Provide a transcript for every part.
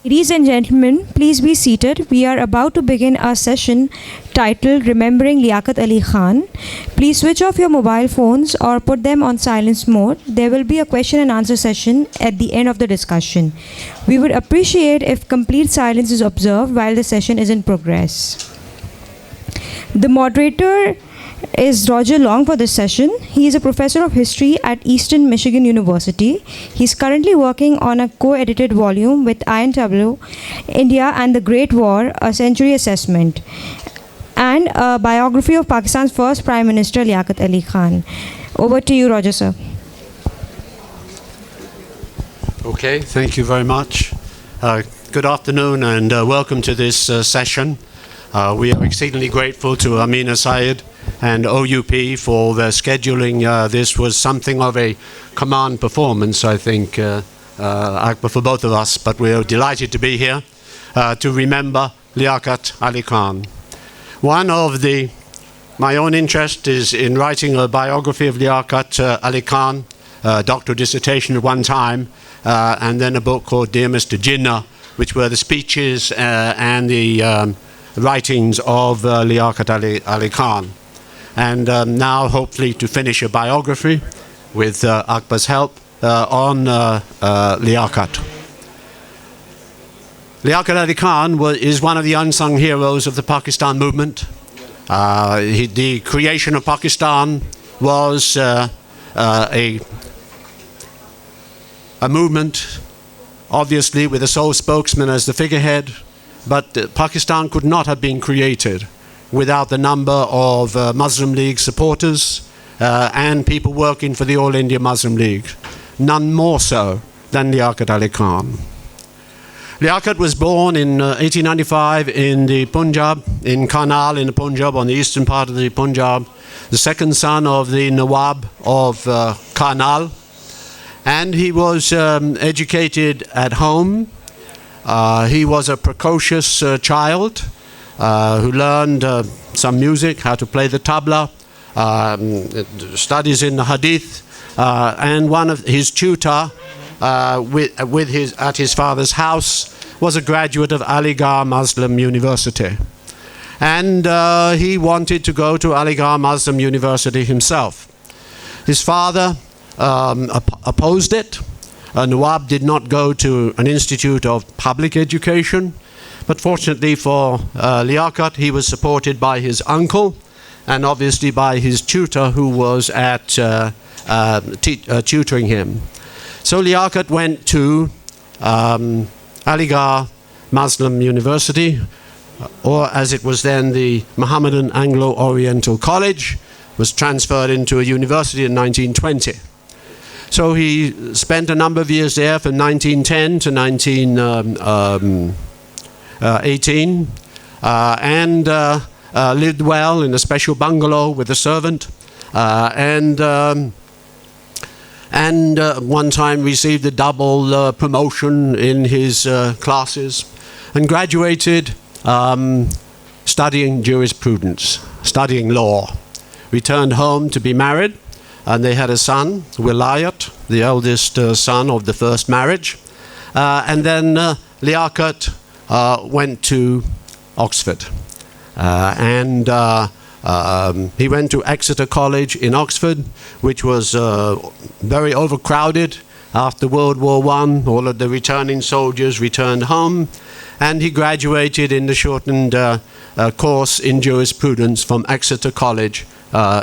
Ladies and gentlemen, please be seated. We are about to begin our session titled Remembering Liaquat Ali Khan. Please switch off your mobile phones or put them on silence mode. There will be a question and answer session at the end of the discussion. We would appreciate if complete silence is observed while the session is in progress. The moderator is Roger Long for this session. He is a professor of history at Eastern Michigan University. He is currently working on a co-edited volume with Iron Tableau, India and the Great War, a Century Assessment, and a biography of Pakistan's first Prime Minister, Liaquat Ali Khan. Over to you, Roger, sir. Okay, thank you very much. Good afternoon and welcome to this session. We are exceedingly grateful to Amina Syed and OUP for their scheduling. This was something of a command performance, I think, Akbar, for both of us, but we're delighted to be here to remember Liaquat Ali Khan. My own interest is in writing a biography of Liaquat Ali Khan, doctoral dissertation at one time, and then a book called Dear Mr. Jinnah, which were the speeches and the writings of Liaquat Ali Khan. And now, hopefully, to finish a biography with Akbar's help on Liaquat. Liaquat Ali Khan is one of the unsung heroes of the Pakistan movement. The creation of Pakistan was a movement, obviously, with a sole spokesman as the figurehead, but Pakistan could not have been created without the number of Muslim League supporters and people working for the All India Muslim League. None more so than Liaquat Ali Khan. Liaquat was born in 1895 in the Punjab, in Karnal in the Punjab, on the eastern part of the Punjab, the second son of the Nawab of Karnal. And he was educated at home. He was a precocious child who learned some music, how to play the tabla, studies in the hadith, and one of his tutor at his father's house was a graduate of Aligarh Muslim University. And he wanted to go to Aligarh Muslim University himself. His father opposed it. Nawab did not go to an institute of public education, but fortunately for Liaquat, he was supported by his uncle and obviously by his tutor who was at tutoring him. So Liaquat went to Aligarh Muslim University, or as it was then the Mohammedan Anglo-Oriental College, was transferred into a university in 1920. So he spent a number of years there from 1910 to 1918 and lived well in a special bungalow with a servant and one time received a double promotion in his classes and graduated studying jurisprudence, studying law. Returned home to be married. And they had a son, Wilayat, the eldest son of the first marriage. And then Liaquat went to Oxford. He went to Exeter College in Oxford, which was very overcrowded. After World War I, all of the returning soldiers returned home. And he graduated in the shortened course in jurisprudence from Exeter College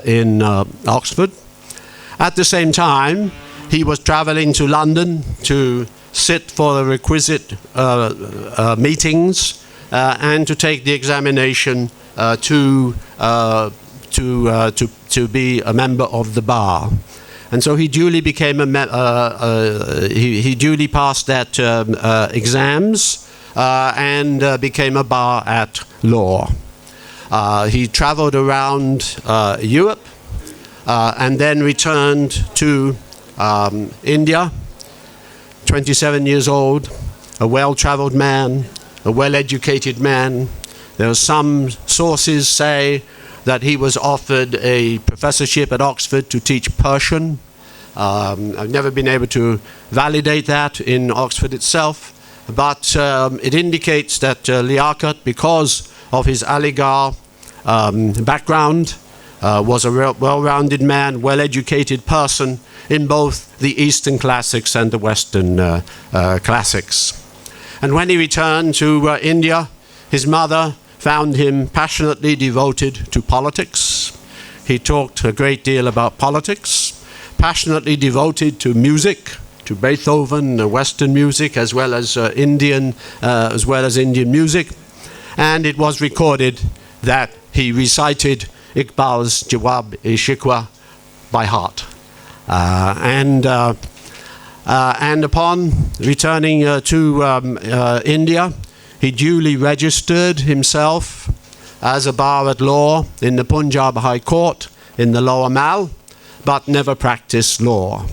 in Oxford. At the same time, he was traveling to London to sit for the requisite meetings and to take the examination to be a member of the bar. And so he duly became he duly passed that exams and became a bar at law. He traveled around Europe. And then returned to India, 27 years old, a well-traveled man, a well-educated man. There are some sources say that he was offered a professorship at Oxford to teach Persian. I've never been able to validate that in Oxford itself, but it indicates that Liaquat, because of his Aligarh background, was a well-rounded man, well-educated person in both the Eastern classics and the Western classics. And when he returned to India, his mother found him passionately devoted to politics. He talked a great deal about politics, passionately devoted to music, to Beethoven, Western music, as well as Indian music. And it was recorded that he recited Iqbal's Jawab-e-Shikwa by heart. And upon returning to India, he duly registered himself as a bar at law in the Punjab High Court in the Lower Mal, but never practiced law.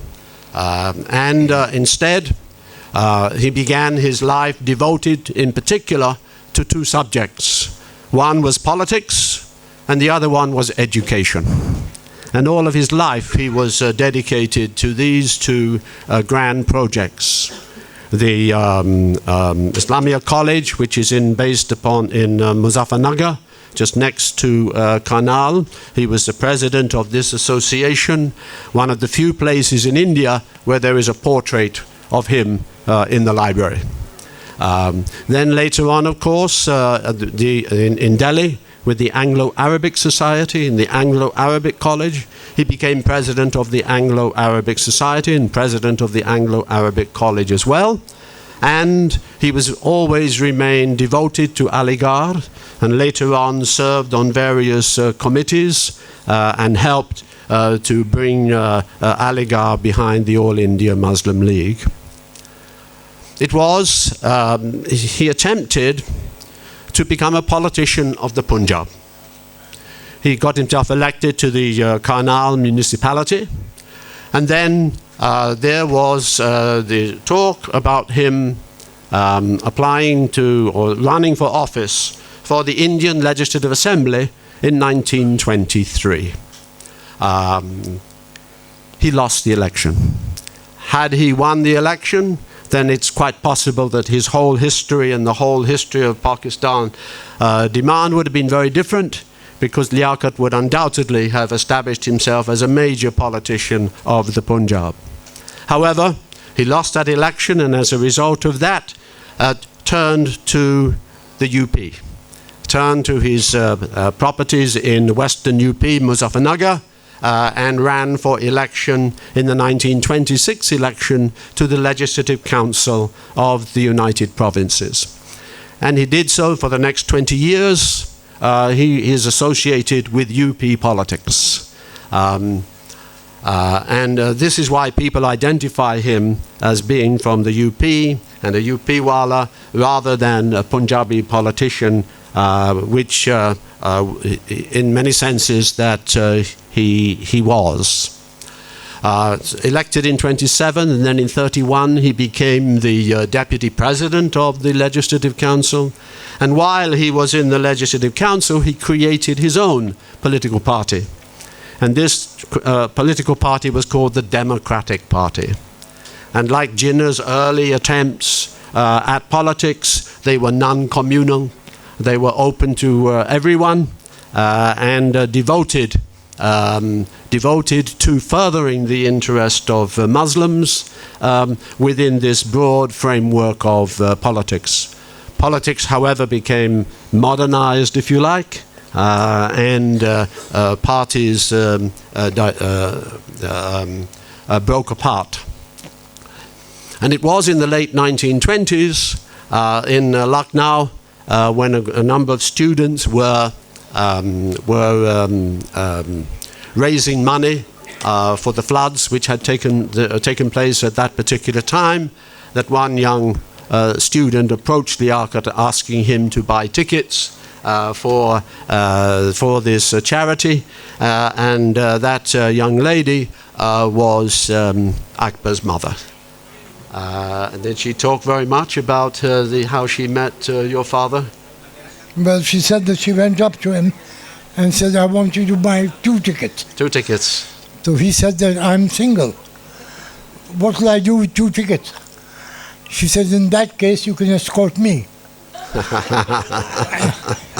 Instead, he began his life devoted in particular to two subjects. One was politics, and the other one was education. And all of his life he was dedicated to these two grand projects. The Islamia College, which is based in Muzaffarnagar, just next to Karnal. He was the president of this association, one of the few places in India where there is a portrait of him in the library. Then later on, of course, in Delhi, with the Anglo-Arabic Society, in the Anglo-Arabic College, he became president of the Anglo-Arabic Society and president of the Anglo-Arabic College as well. And he was always remained devoted to Aligarh, and later on served on various committees and helped to bring Aligarh behind the All India Muslim League. He attempted to become a politician of the Punjab. He got himself elected to the Karnal municipality, and then there was the talk about him applying to or running for office for the Indian Legislative Assembly in 1923. He lost the election. Had he won the election, then it's quite possible that his whole history and the whole history of Pakistan demand would have been very different, because Liaquat would undoubtedly have established himself as a major politician of the Punjab. However, he lost that election, and as a result of that, turned to the UP, turned to his properties in western UP, Muzaffarnagar, and ran for election in the 1926 election to the Legislative Council of the United Provinces. And he did so for the next 20 years. He is associated with UP politics. This is why people identify him as being from the UP and a UP wala rather than a Punjabi politician, which in many senses that he was. Elected in 27, and then in 31 he became the deputy president of the Legislative Council. And while he was in the Legislative Council, he created his own political party. And this political party was called the Democratic Party. And like Jinnah's early attempts at politics, they were non-communal. They were open to everyone and devoted to furthering the interest of Muslims within this broad framework of politics. Politics, however, became modernized, if you like, and parties broke apart. And it was in the late 1920s in Lucknow when a number of students were raising money for the floods which had taken place at that particular time, that one young student approached Liaquat asking him to buy tickets for this charity, and that young lady was Akbar's mother. Did she talk very much about how she met your father? Well, she said that she went up to him and said, I want you to buy 2 tickets. 2 tickets. So he said that I'm single. What will I do with 2 tickets? She said, in that case, you can escort me.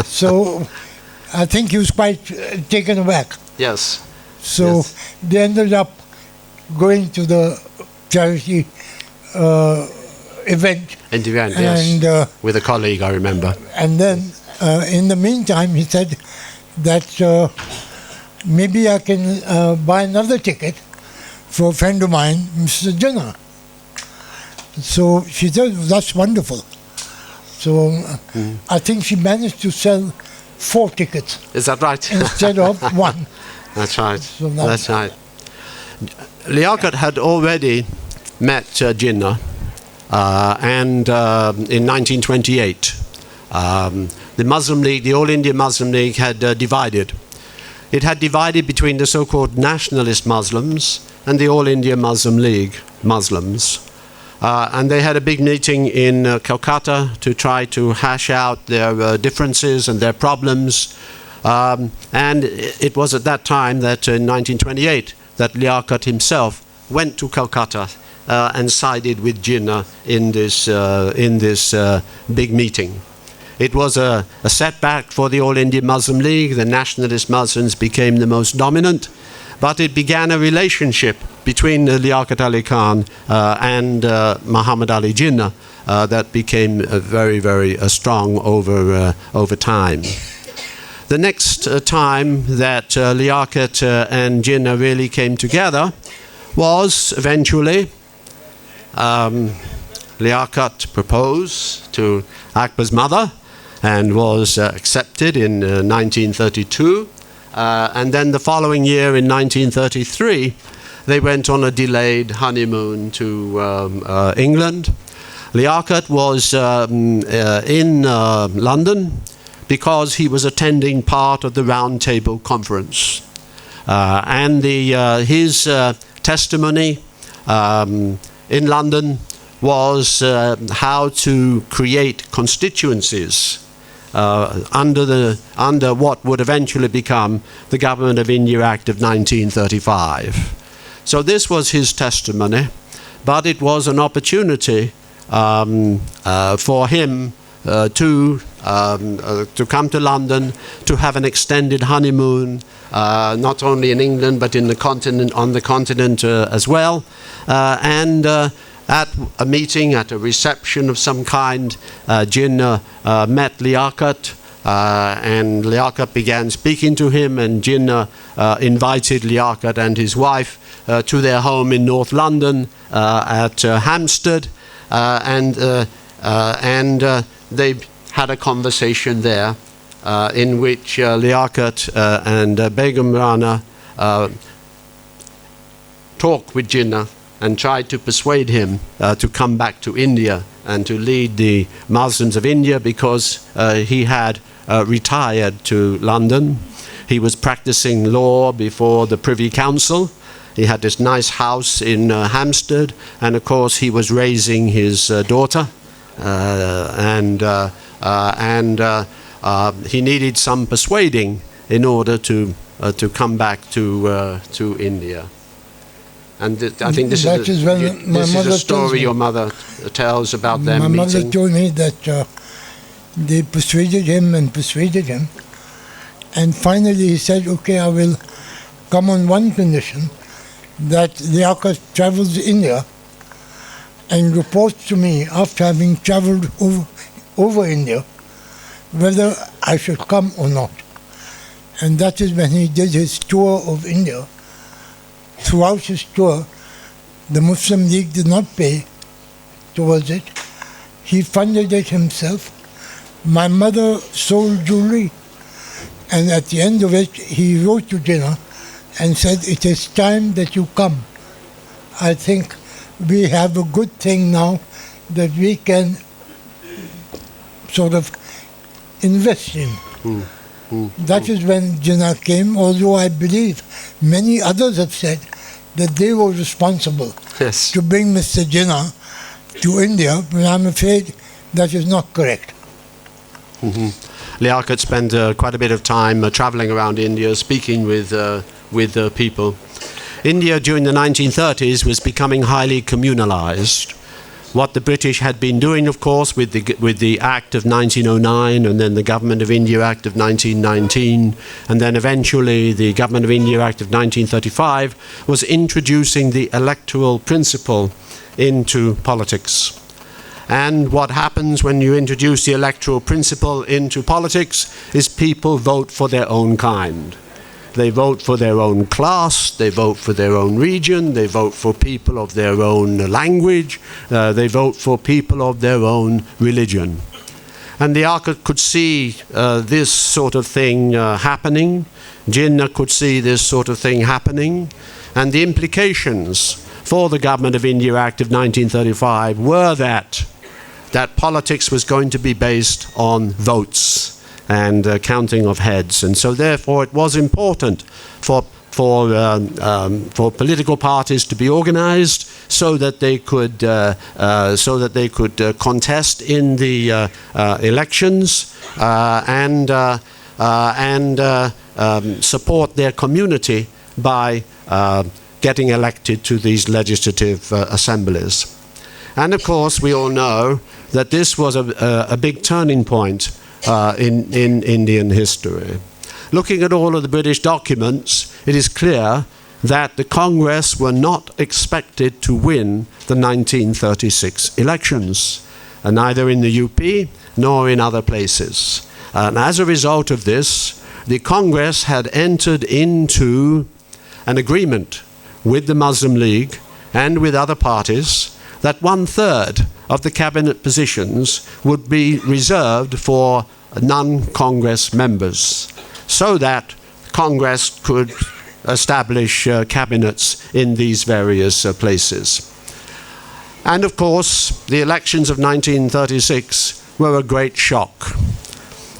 So I think he was quite taken aback. Yes. So Yes. they ended up going to the charity event. In the end, yes. And, with a colleague, I remember. and then in the meantime, he said that maybe I can buy another ticket for a friend of mine, Mr. Jinnah. So she said, that's wonderful. So I think she managed to sell 4 tickets Is that right? instead of 1. That's right. So now- That's right. Liaquat had already met Jinnah, and in 1928, the Muslim League, the All India Muslim League, had divided. It had divided between the so-called nationalist Muslims and the All India Muslim League Muslims. And they had a big meeting in Calcutta to try to hash out their differences and their problems. And it was at that time that in 1928 that Liaquat himself went to Calcutta and sided with Jinnah in this big meeting. It was a setback for the All India Muslim League. The nationalist Muslims became the most dominant, but it began a relationship between Liaquat Ali Khan and Muhammad Ali Jinnah that became very, very strong over time. The next time that Liaquat and Jinnah really came together was eventually Liaquat proposed to Akbar's mother and was accepted in 1932. And then the following year, in 1933, they went on a delayed honeymoon to England. Liaquat was in London because he was attending part of the Round Table Conference. And his testimony in London was how to create constituencies under what would eventually become the Government of India Act of 1935. So this was his testimony, but it was an opportunity for him to come to London, to have an extended honeymoon, not only in England but on the continent as well, and at a meeting, at a reception of some kind, Jinnah met Liaquat, and Liaquat began speaking to him, and Jinnah invited Liaquat and his wife to their home in North London at Hampstead, and they had a conversation there in which Liaquat and Begum Rana talked with Jinnah and tried to persuade him to come back to India and to lead the Muslims of India, because he had retired to London. He was practicing law before the Privy Council. He had this nice house in Hampstead, and of course he was raising his daughter, and he needed some persuading in order to come back to India. And I think this is a story your mother tells about them meeting. My mother told me that they persuaded him, and finally he said, okay, I will come on one condition, that Liaquat travels to India and reports to me after having traveled over India whether I should come or not. And that is when he did his tour of India. Throughout his tour, the Muslim League did not pay towards it. He funded it himself. My mother sold jewelry, and at the end of it, he wrote to Jinnah and said, it is time that you come. I think we have a good thing now that we can sort of invest in. That is when Jinnah came, although I believe many others have said that they were responsible to bring Mr. Jinnah to India, but I'm afraid that is not correct. Liaquat spent quite a bit of time traveling around India, speaking with people. India during the 1930s was becoming highly communalized. what the British had been doing, of course, with the Act of 1909, and then the Government of India Act of 1919, and then eventually the Government of India Act of 1935, was introducing the electoral principle into politics. And what happens when you introduce the electoral principle into politics is people vote for their own kind. They vote for their own class, they vote for their own region, they vote for people of their own language, they vote for people of their own religion. And Liaquat could see this sort of thing happening. Jinnah could see this sort of thing happening. And the implications for the Government of India Act of 1935 were that politics was going to be based on votes and counting of heads, and so therefore it was important for political parties to be organized so that they could contest in the elections and support their community by getting elected to these legislative assemblies. And of course we all know that this was a big turning point in Indian history. Looking at all of the British documents, it is clear that the Congress were not expected to win the 1936 elections, neither in the UP nor in other places. And as a result of this, the Congress had entered into an agreement with the Muslim League and with other parties that 1/3 of the cabinet positions would be reserved for non-Congress members, so that Congress could establish cabinets in these various places. And of course, the elections of 1936 were a great shock.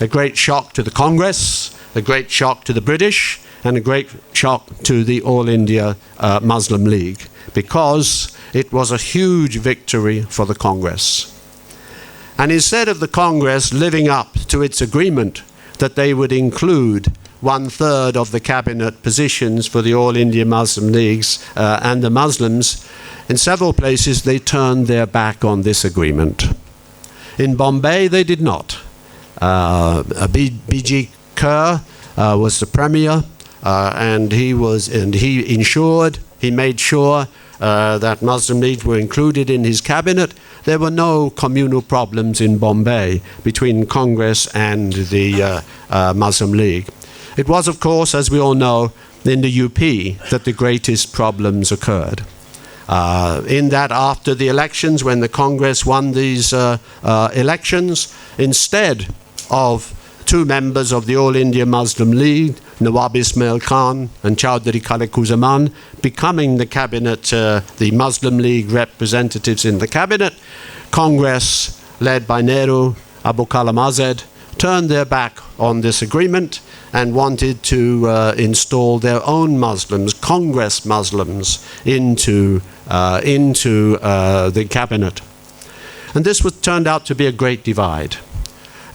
A great shock to the Congress, a great shock to the British, and a great shock to the All India Muslim League, because it was a huge victory for the Congress. And instead of the Congress living up to its agreement that they would include 1/3 of the cabinet positions for the All India Muslim Leagues and the Muslims, in several places they turned their back on this agreement. In Bombay they did not. B.G. Kerr was the premier, and he made sure that Muslim Leagues were included in his cabinet. There were no communal problems in Bombay between Congress and the Muslim League. It was, of course, as we all know, in the UP that the greatest problems occurred. In that after the elections, when the Congress won these elections, instead of 2 members of the All India Muslim League, Nawab Ismail Khan and Chaudhry Khalekuzzaman, becoming the cabinet, the Muslim League representatives in the cabinet, Congress, led by Nehru, Abu Kalam Azad, turned their back on this agreement and wanted to install their own Muslims, Congress Muslims, into the cabinet. And this turned out to be a great divide.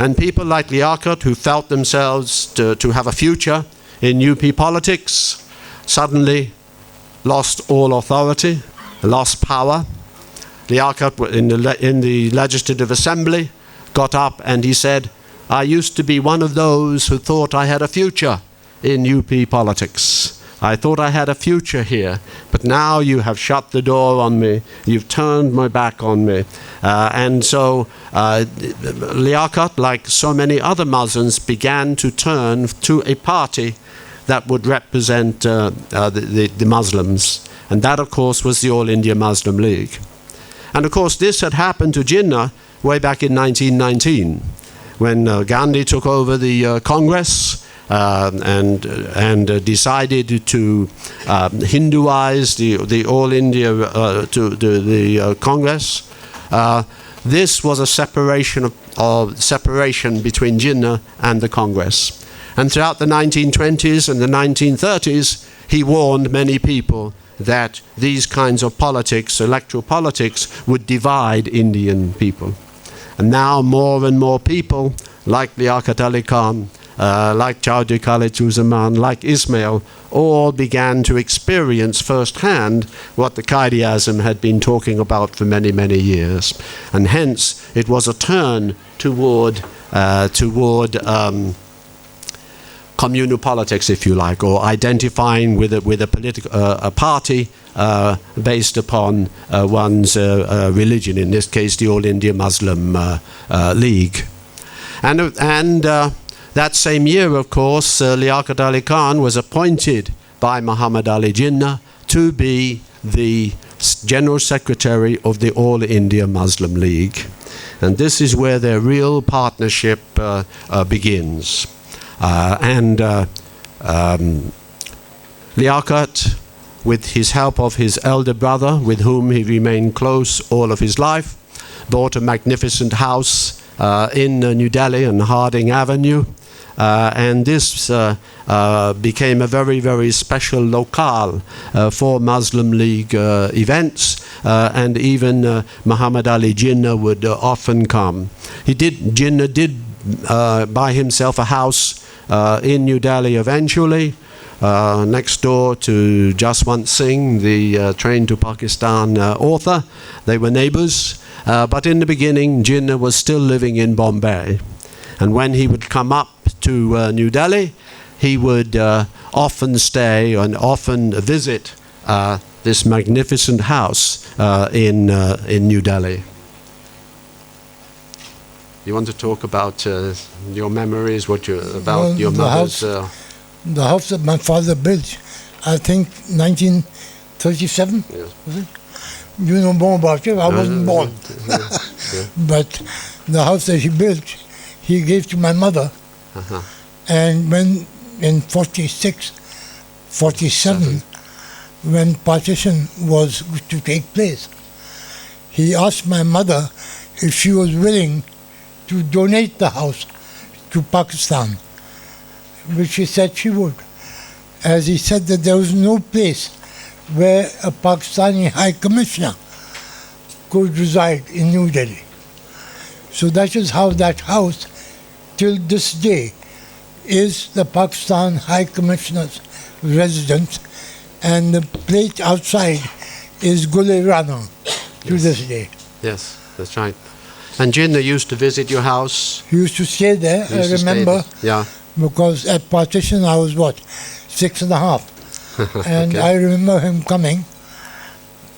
And people like Liaquat, who felt themselves to have a future in UP politics, suddenly lost all authority, lost power. Liaquat, in the Legislative Assembly, got up and he said, "I used to be one of those who thought I had a future in UP politics. I thought I had a future here, but now you have shut the door on me, you've turned my back on me." And so Liaquat, like so many other Muslims, began to turn to a party that would represent the Muslims. And that, of course, was the All India Muslim League. And of course, this had happened to Jinnah way back in 1919, when Gandhi took over the Congress and decided to Hinduize the All India to the Congress. This was a separation between Jinnah and the Congress. And throughout the 1920s and the 1930s, he warned many people that these kinds of politics, electoral politics, would divide Indian people. And now more and more people, like Liaquat Ali Khan like Chowdhury Khalid-Zaman, like Ismail, all began to experience firsthand what the Quaid-e-Azam had been talking about for many, many years. And hence, it was a turn toward communal politics, if you like, or identifying with a political a party based upon one's religion. In this case, the All India Muslim League, and that same year, of course, Liaquat Ali Khan was appointed by Muhammad Ali Jinnah to be the General Secretary of the All India Muslim League, and this is where their real partnership begins. Liaquat, with his help of his elder brother, with whom he remained close all of his life, bought a magnificent house in New Delhi on Harding Avenue, and this became a very, very special locale for Muslim League events, and even Muhammad Ali Jinnah would often come. Jinnah did buy himself a house in New Delhi eventually, next door to Jaswant Singh, the Train to Pakistan author. They were neighbors, but in the beginning Jinnah was still living in Bombay, and when he would come up to New Delhi, he would often stay and often visit this magnificent house in New Delhi. You want to talk about your memories, your mother's... The house that my father built, I think 1937, Yes. was it? You know more about it, I wasn't born. But the house that he built, he gave to my mother. And when in 46, 47, when partition was to take place, he asked my mother if she was willing to donate the house to Pakistan, which she said she would, as he said that there was no place where a Pakistani High Commissioner could reside in New Delhi. So that is how that house, till this day, is the Pakistan High Commissioner's residence, and the plate outside is Gule Rana to this day. Yes, that's right. And Jinnah used to visit your house? He used to stay there, I remember, because at partition I was, 6.5. And Okay. I remember him coming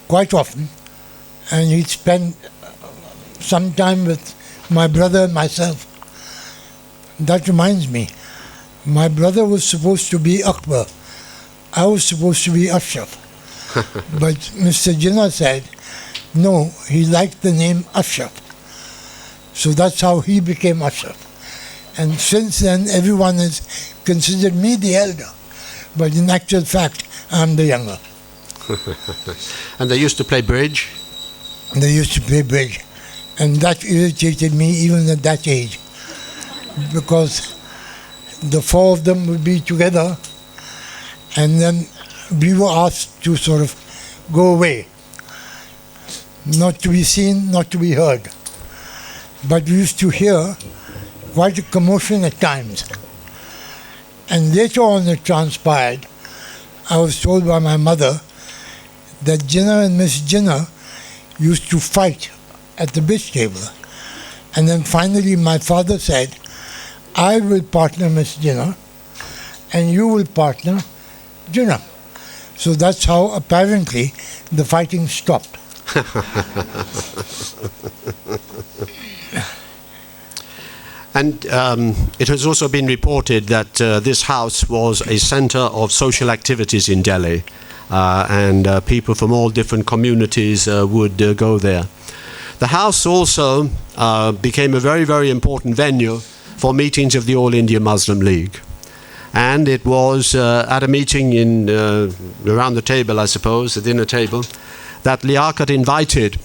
quite often, and he'd spend some time with my brother and myself. That reminds me, my brother was supposed to be Akbar. I was supposed to be Ashraf. But Mr. Jinnah said, no, he liked the name Ashraf. So that's how he became Ashraf. And since then, everyone has considered me the elder. But in actual fact, I'm the younger. And they used to play bridge? They used to play bridge. And that irritated me even at that age. Because the four of them would be together, and then we were asked to sort of go away. Not to be seen, not to be heard. But we used to hear quite a commotion at times. And later on it transpired, I was told by my mother that Jinnah and Miss Jinnah used to fight at the bridge table. And then finally my father said, I will partner Miss Jinnah and you will partner Jinnah. So that's how apparently the fighting stopped. And it has also been reported that this house was a center of social activities in Delhi, and people from all different communities would go there. The house also became a very, very important venue for meetings of the All India Muslim League. And it was at a meeting around the table, I suppose, the dinner table, that Liaquat invited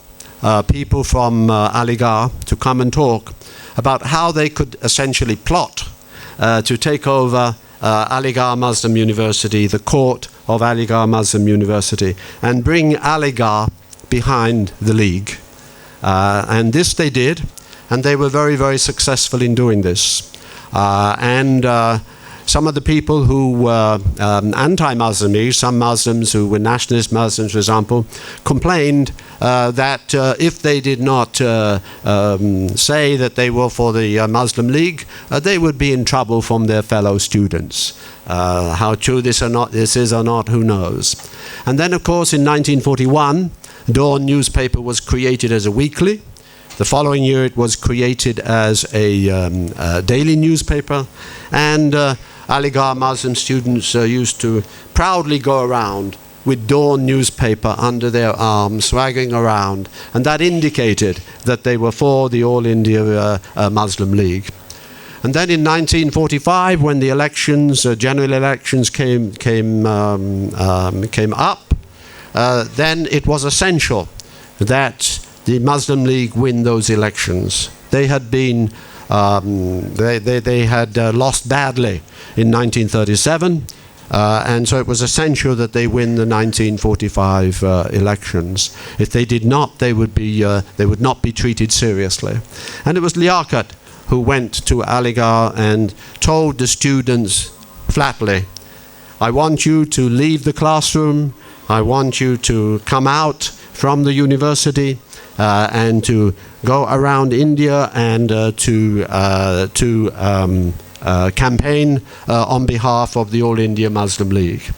people from Aligarh to come and talk about how they could essentially plot to take over Aligarh Muslim University, the court of Aligarh Muslim University, and bring Aligarh behind the league. And this they did, and they were very, very successful in doing this. and some of the people who were anti-Muslim League, some Muslims who were nationalist Muslims, for example, complained that if they did not say that they were for the Muslim League, they would be in trouble from their fellow students. How true this is or not, who knows? And then, of course, in 1941, Dawn newspaper was created as a weekly. The following year, it was created as a daily newspaper, and Aligarh Muslim students used to proudly go around with Dawn newspaper under their arm, swaggering around, and that indicated that they were for the All India Muslim League. And then in 1945, when the elections, general elections came up, then it was essential that the Muslim League win those elections. They had been they had lost badly in 1937, and so it was essential that they win the 1945 elections. If they did not, they would not be treated seriously. And it was Liaquat who went to Aligarh and told the students flatly, I want you to leave the classroom, I want you to come out from the university and to go around India and to campaign on behalf of the All India Muslim League.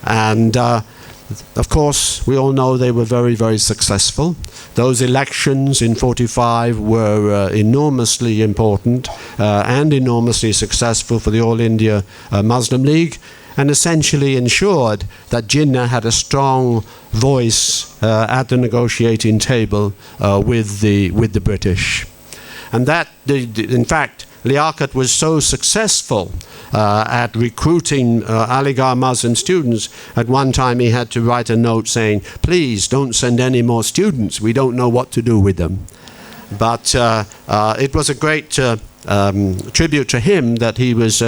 And of course, we all know they were very, very successful. Those elections in 45 were enormously important and enormously successful for the All India Muslim League, and essentially ensured that Jinnah had a strong voice at the negotiating table with the British. And that, in fact, Liaquat was so successful at recruiting Aligarh Muslim students, at one time he had to write a note saying, please don't send any more students, we don't know what to do with them. But it was a great tribute to him that he was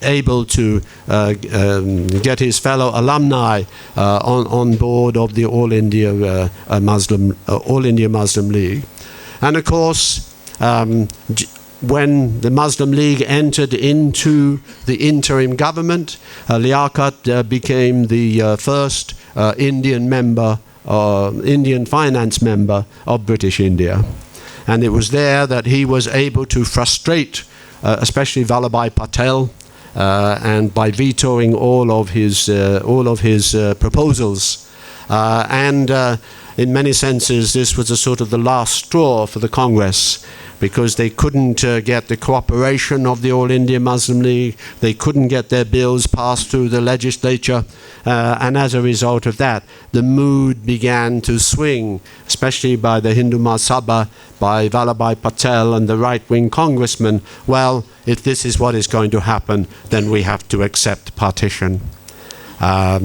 able to get his fellow alumni on board of the All India Muslim League. And of course, when the Muslim League entered into the interim government, Liaquat became the first Indian finance member of British India. And it was there that he was able to frustrate, especially Vallabhbhai Patel, and by vetoing all of his proposals. In many senses, this was a sort of the last straw for the Congress, because they couldn't get the cooperation of the All India Muslim League, they couldn't get their bills passed through the legislature, and as a result of that, the mood began to swing, especially by the Hindu Mahasabha, by Vallabhbhai Patel and the right-wing congressmen. Well, if this is what is going to happen, then we have to accept partition. But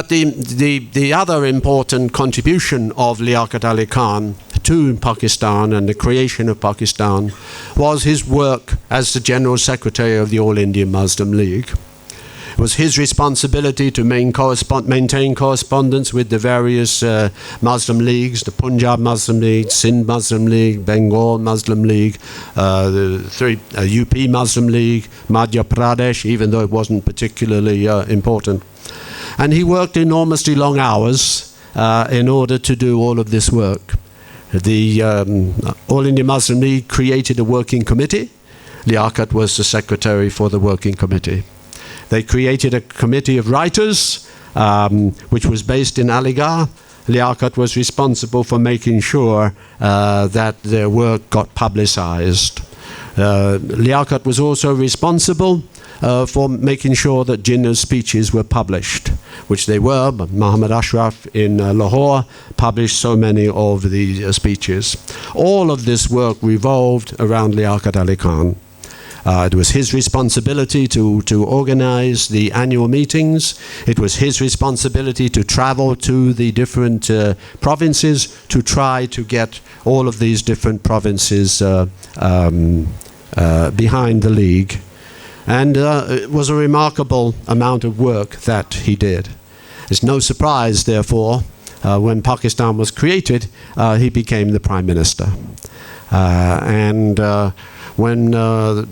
the other important contribution of Liaquat Ali Khan to Pakistan and the creation of Pakistan was his work as the General Secretary of the All India Muslim League. It was his responsibility to maintain correspondence with the various Muslim leagues, the Punjab Muslim League, Sindh Muslim League, Bengal Muslim League, the UP Muslim League, Madhya Pradesh, even though it wasn't particularly important. And he worked enormously long hours in order to do all of this work. The All India Muslim League created a working committee. Liaquat was the secretary for the working committee. They created a committee of writers, which was based in Aligarh. Liaquat was responsible for making sure that their work got publicized. Liaquat was also responsible for making sure that Jinnah's speeches were published, which they were. But Muhammad Ashraf in Lahore published so many of the speeches. All of this work revolved around Liaquat Ali Khan. It was his responsibility to organize the annual meetings. It was his responsibility to travel to the different provinces to try to get all of these different provinces behind the League. And it was a remarkable amount of work that he did. It's no surprise, therefore, when Pakistan was created, he became the Prime Minister. when the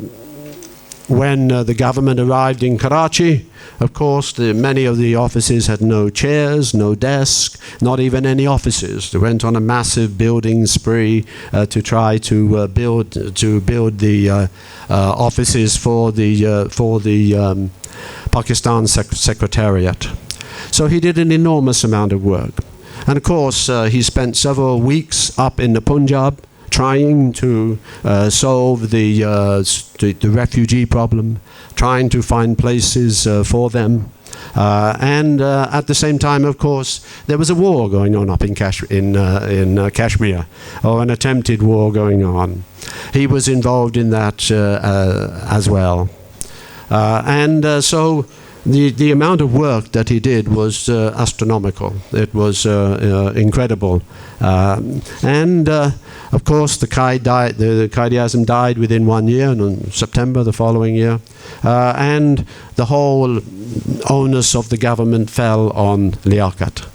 government arrived in Karachi, of course, many of the offices had no chairs, no desks, not even any offices. They went on a massive building spree to try to build the offices for the Pakistan Secretariat. So he did an enormous amount of work. And of course, he spent several weeks up in the Punjab trying to solve the refugee problem, trying to find places for them. And at the same time, of course, there was a war going on up in Kashmir, or an attempted war going on. He was involved in that as well. So the amount of work that he did was astronomical. It was incredible. Of course, the Quaid-e-Azam died within 1 year, in September the following year. And the whole onus of the government fell on Liaquat.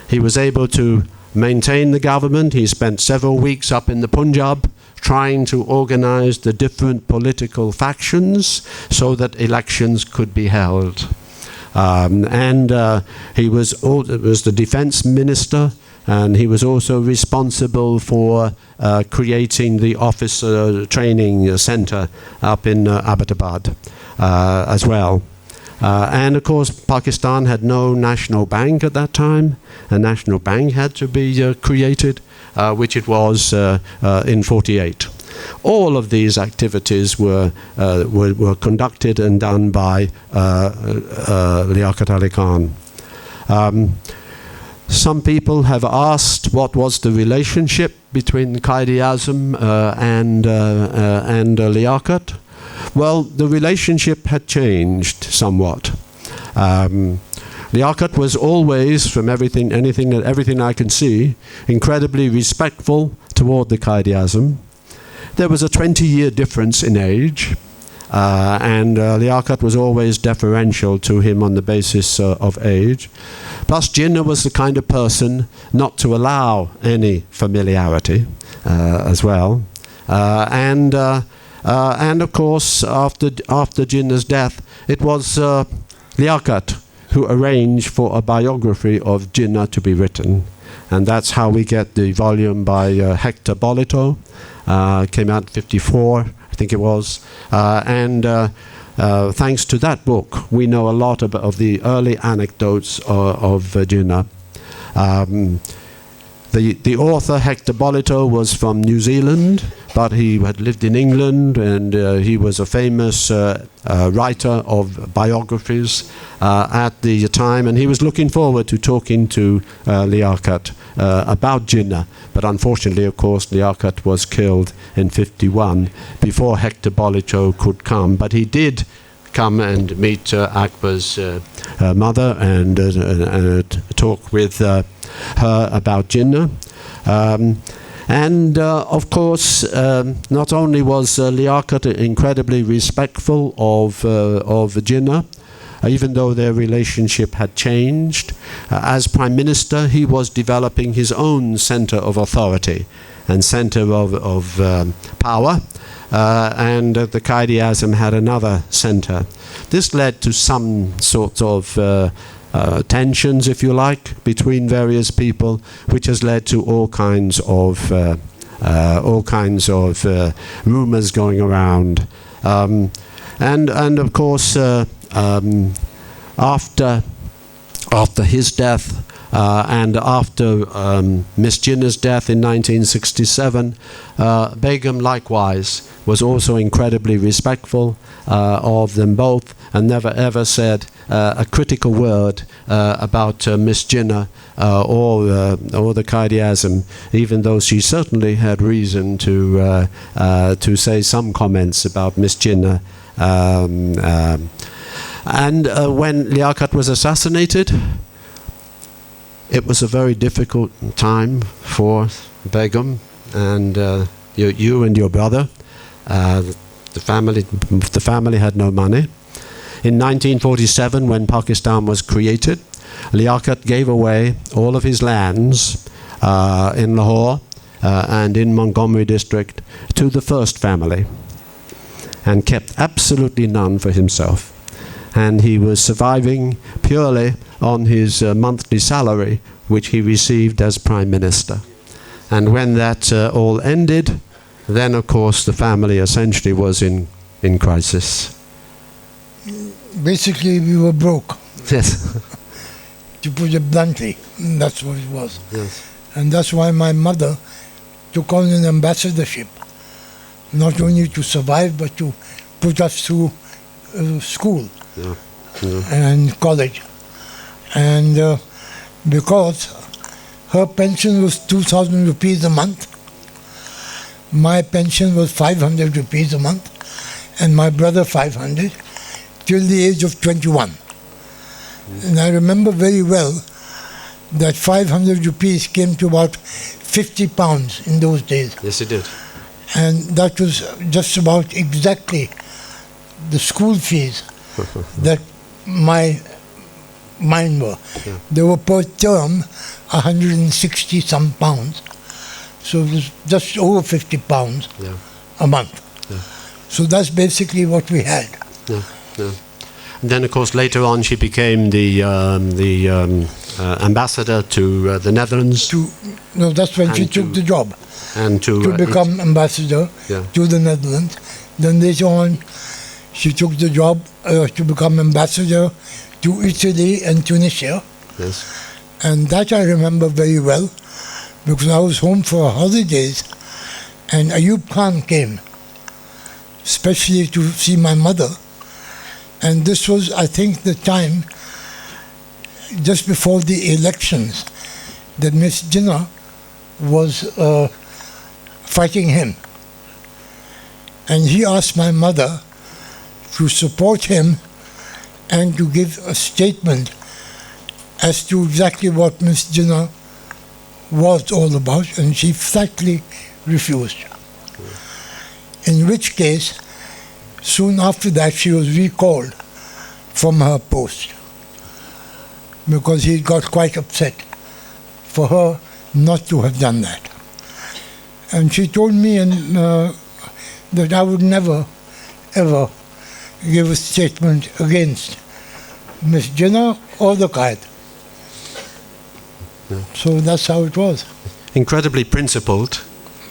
He was able to maintain the government. He spent several weeks up in the Punjab trying to organize the different political factions so that elections could be held. He was the defense minister, and he was also responsible for creating the officer training center up in Abbottabad as well. And of course, Pakistan had no national bank at that time. A national bank had to be created, which it was in 48. All of these activities were conducted and done by Liaquat Ali Khan. Some people have asked what was the relationship between Quaid-e-Azam and Liaquat. Well, the relationship had changed somewhat. Liaquat was always, from everything I can see, incredibly respectful toward the Quaid-e-Azam. There was a 20-year difference in age, and Liaquat was always deferential to him on the basis of age. Plus, Jinnah was the kind of person not to allow any familiarity as well. And of course, after Jinnah's death, it was Liaquat who arranged for a biography of Jinnah to be written. And that's how we get the volume by Hector Bolito. Came out in 54, I think it was. Thanks to that book, we know a lot of the early anecdotes of Jinnah. The author, Hector Bolito, was from New Zealand, but he had lived in England, and he was a famous writer of biographies at the time, and he was looking forward to talking to Liaquat about Jinnah. But unfortunately, of course, Liaquat was killed in 51 before Hector Bolito could come. But he did come and meet Akbar's mother and talk with her about Jinnah. Of course, not only was Liaquat incredibly respectful of Jinnah, even though their relationship had changed, as Prime Minister, he was developing his own center of authority and center of power. And the Quaid-e-Azam had another center. This led to some sort of tensions, if you like, between various people, which has led to all kinds of rumors going around. And of course, after his death. And after Miss Jinnah's death in 1967, Begum likewise was also incredibly respectful of them both, and never ever said a critical word about Miss Jinnah or the Quaid-e-Azam, even though she certainly had reason to say some comments about Miss Jinnah. And when Liaquat was assassinated, it was a very difficult time for Begum and you and your brother. The family had no money. In 1947, when Pakistan was created, Liaquat gave away all of his lands in Lahore and in Montgomery district to the first family. and kept absolutely none for himself. And he was surviving purely on his monthly salary, which he received as Prime Minister. And when that all ended, then of course the family essentially was in crisis. Basically, we were broke, Yes. to put it bluntly. That's what it was. Yes. And that's why my mother took on an ambassadorship, not only to survive, but to put us through school Yeah. Yeah. and college. And because her pension was 2,000 rupees a month, my pension was 500 rupees a month, and my brother 500, till the age of 21. And I remember very well that 500 rupees came to about 50 pounds in those days. Yes, it did. And that was just about exactly the school fees that mine were. Yeah. They were per term 160 some pounds. So it was just over 50 pounds Yeah. a month. Yeah. So that's basically what we had. Yeah. Yeah. And then, of course, later on, she became the ambassador to the Netherlands That's when And she took to- the job, and to become ambassador Yeah. to the Netherlands. Then later on, she took the job to become ambassador to Italy and Tunisia. Yes. And that I remember very well, because I was home for holidays, and Ayub Khan came, especially to see my mother. And this was, I think, the time just before the elections that Miss Jinnah was fighting him. And he asked my mother to support him and to give a statement as to exactly what Miss Jinnah was all about, and she flatly refused. In which case, soon after that, she was recalled from her post because he got quite upset for her not to have done that. And she told me that I would never, ever give a statement against Miss Jinnah or the Qaid. Yeah. So that's how it was. Incredibly principled,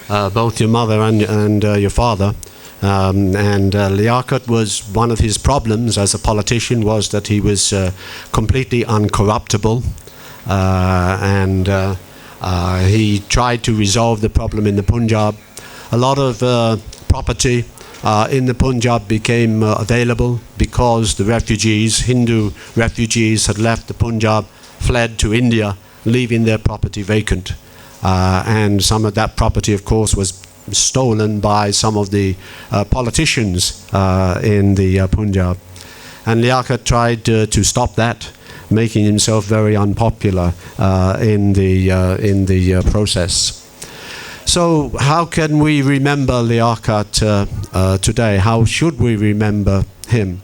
both your mother and your father. And Liaquat was one of his problems as a politician was that he was completely uncorruptible, and he tried to resolve the problem in the Punjab. A lot of property in the Punjab became available because the refugees, Hindu refugees, had left the Punjab, fled to India, leaving their property vacant. And some of that property, of course, was stolen by some of the politicians in the Punjab. And Liaquat tried to stop that, making himself very unpopular in the process. So how can we remember Liaquat today? How should we remember him?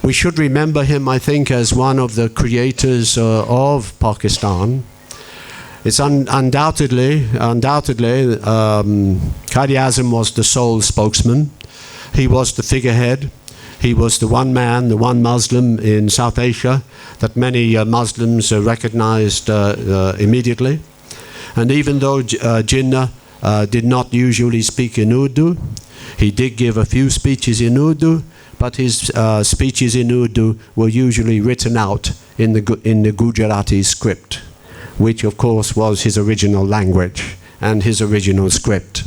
We should remember him, I think, as one of the creators of Pakistan. It's undoubtedly, Quaid-e-Azam was the sole spokesman. He was the figurehead. He was the one man, the one Muslim in South Asia that many Muslims recognized immediately. And even though Jinnah did not usually speak in Urdu, he did give a few speeches in Urdu, but his speeches in Urdu were usually written out in the Gujarati script, which of course was his original language and his original script.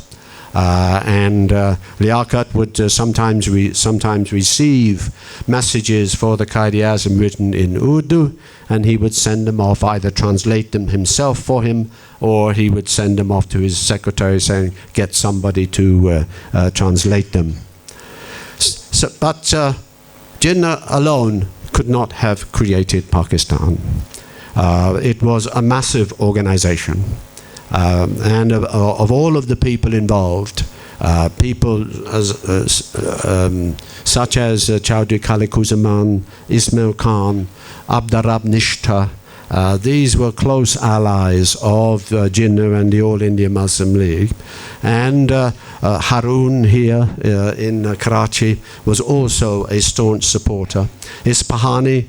And Liaquat would sometimes receive messages for the Quaid-e-Azam written in Urdu, and he would send them off, either translate them himself for him, or he would send them off to his secretary saying, get somebody to translate them. But Jinnah alone could not have created Pakistan. It was a massive organization. And of all of the people involved, people such as Chaudhry Khalikuzaman, Ismail Khan, Abdarab Nishta, These were close allies of Jinnah and the All India Muslim League. And Harun here in Karachi was also a staunch supporter. Ispahani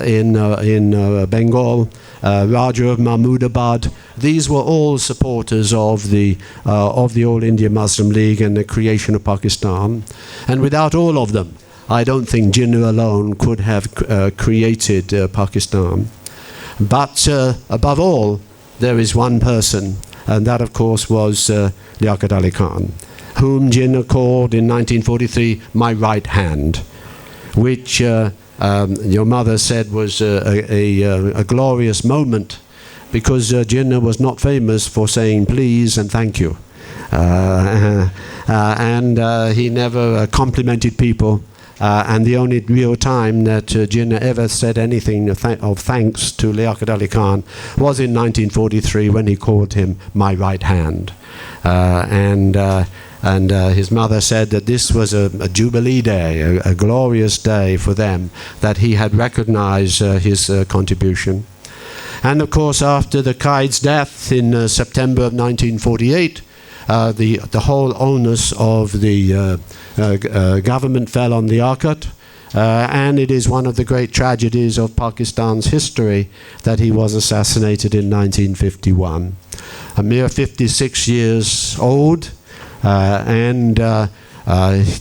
in Bengal, Raja of Mahmudabad, these were all supporters of the All India Muslim League and the creation of Pakistan. And without all of them, I don't think Jinnah alone could have created Pakistan. But above all, there is one person, and that of course was Liaquat Ali Khan, whom Jinnah called in 1943 my right hand, which your mother said was a glorious moment, because Jinnah was not famous for saying please and thank you. And he never complimented people. And the only real time that Jinnah ever said anything of thanks to Liaquat Ali Khan was in 1943 when he called him my right hand. And his mother said that this was a jubilee day, a glorious day for them, that he had recognized his contribution. And of course, after the Qaid's death in September of 1948, the whole onus of the government fell on Liaquat, and it is one of the great tragedies of Pakistan's history that he was assassinated in 1951. A mere 56 years old, and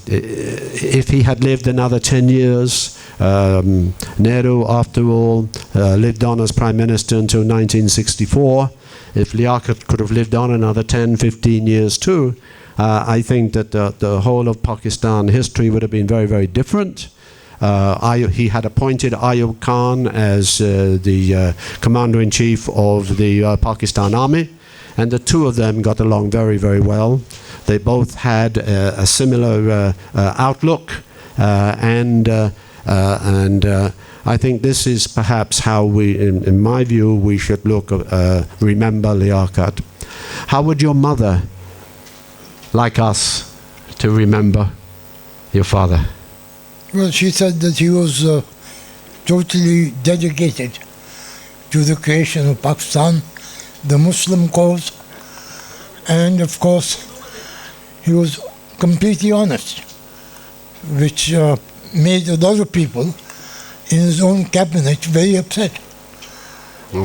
if he had lived another 10 years, Nehru, after all, lived on as Prime Minister until 1964. If Liaquat could have lived on another 10, 15 years too, I think that the whole of Pakistan history would have been very, very different. He had appointed Ayub Khan as the Commander-in-Chief of the Pakistan Army, and the two of them got along very, very well. They both had a similar outlook, and I think this is perhaps how we, in my view, we should remember Liaquat. How would your mother like us to remember your father? Well, she said that he was totally dedicated to the creation of Pakistan, the Muslim cause, and of course, he was completely honest, which made a lot of people in his own cabinet very upset.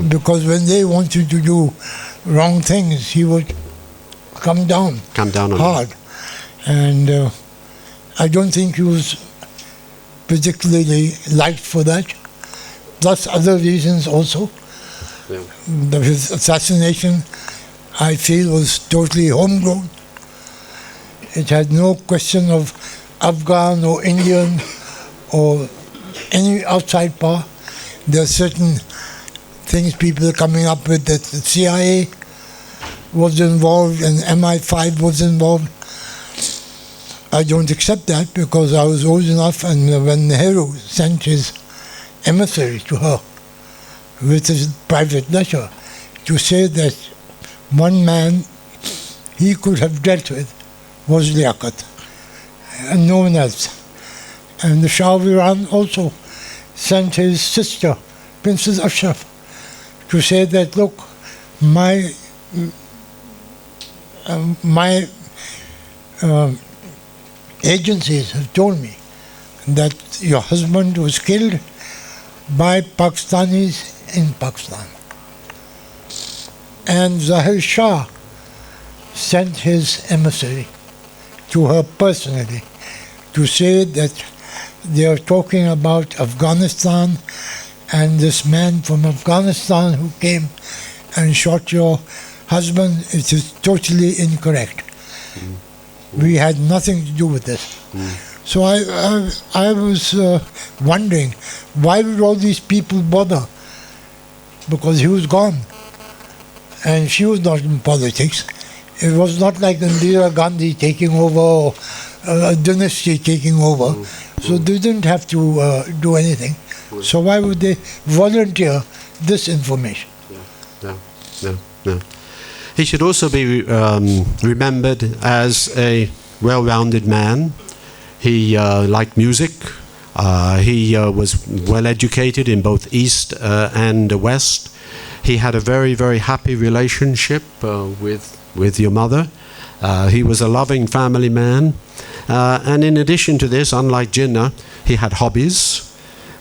Because when they wanted to do wrong things, he would come down on hard. And I don't think he was particularly liked for that. Plus other reasons also. Yeah. His assassination, I feel, was totally homegrown. It had no question of Afghan or Indian or any outside power. There are certain things people are coming up with, that the CIA was involved and MI5 was involved. I don't accept that, because I was old enough, and when Nehru sent his emissary to her with his private letter to say that one man he could have dealt with was Liaquat and no one else. And the Shah of Iran also sent his sister, Princess Ashraf, to say that, look, my agencies have told me that your husband was killed by Pakistanis in Pakistan. And Zahir Shah sent his emissary to her personally to say that they are talking about Afghanistan, and this man from Afghanistan who came and shot your husband. It is totally incorrect. We had nothing to do with this. So I was wondering, why would all these people bother? Because he was gone, and she was not in politics. It was not like Indira Gandhi taking over, or a dynasty taking over. So they didn't have to do anything. So why would they volunteer this information? No. He should also be remembered as a well-rounded man. He liked music. He was well educated in both East and West. He had a very, very happy relationship with your mother. He was a loving family man. And in addition to this, unlike Jinnah, he had hobbies.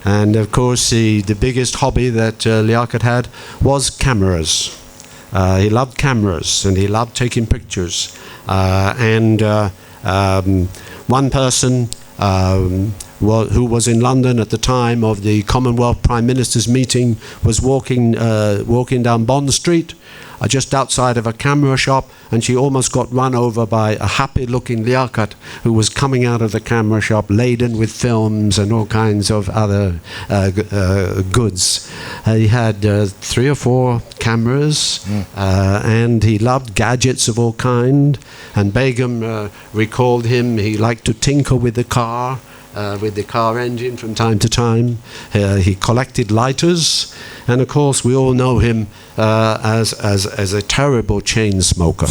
And of course, the biggest hobby that Liaquat had was cameras. He loved cameras and he loved taking pictures. One person who was in London at the time of the Commonwealth Prime Minister's meeting was walking down Bond Street, just outside of a camera shop, and she almost got run over by a happy-looking Liaquat who was coming out of the camera shop laden with films and all kinds of other goods. He had 3 or 4 cameras, and he loved gadgets of all kind. And Begum recalled him. He liked to tinker with the car engine from time to time. He collected lighters, and of course we all know him as a terrible chain smoker,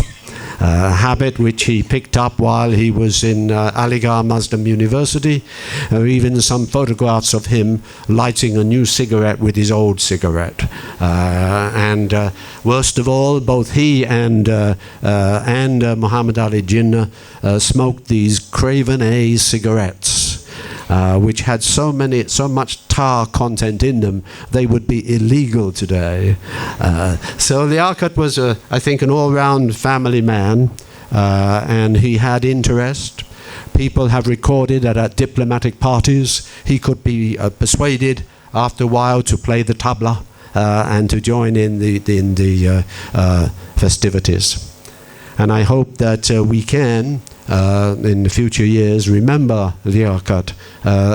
a habit which he picked up while he was in Aligarh Muslim University. There are even some photographs of him lighting a new cigarette with his old cigarette. And worst of all, both he and Muhammad Ali Jinnah smoked these Craven A cigarettes, which had so much tar content in them, they would be illegal today. So Liaquat was, I think, an all-round family man, and he had interest. People have recorded that at diplomatic parties, he could be persuaded after a while to play the tabla and to join in the festivities. And I hope that we can, in the future years, remember Liaquat